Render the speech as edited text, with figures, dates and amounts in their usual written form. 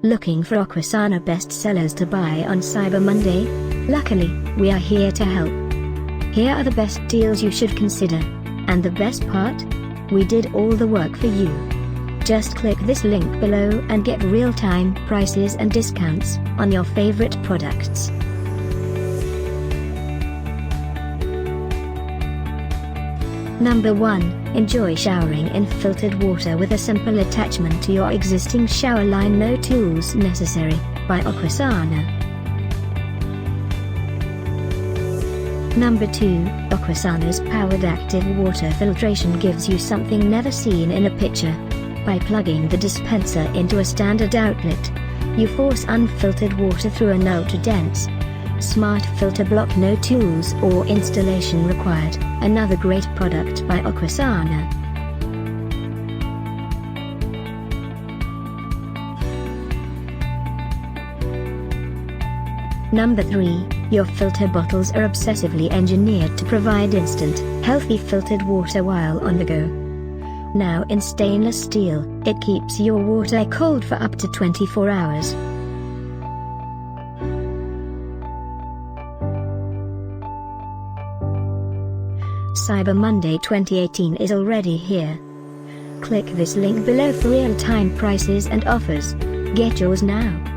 Looking for Aquasana bestsellers to buy on Cyber Monday? Luckily, we are here to help. Here are the best deals you should consider. And the best part? We did all the work for you. Just click this link below and get real-time prices and discounts on your favorite products. Number 1. Enjoy showering in filtered water with a simple attachment to your existing shower line. No tools necessary, by Aquasana. Number 2. Aquasana's powered active water filtration gives you something never seen in a picture. By plugging the dispenser into a standard outlet, you force unfiltered water through an ultra-dense, smart filter block. No tools or installation required. Another great product by Aquasana. Number 3. Your filter bottles are obsessively engineered to provide instant, healthy filtered water while on the go. Now in stainless steel, it keeps your water cold for up to 24 hours. Cyber Monday 2018 is already here. Click this link below for real-time prices and offers. Get yours now.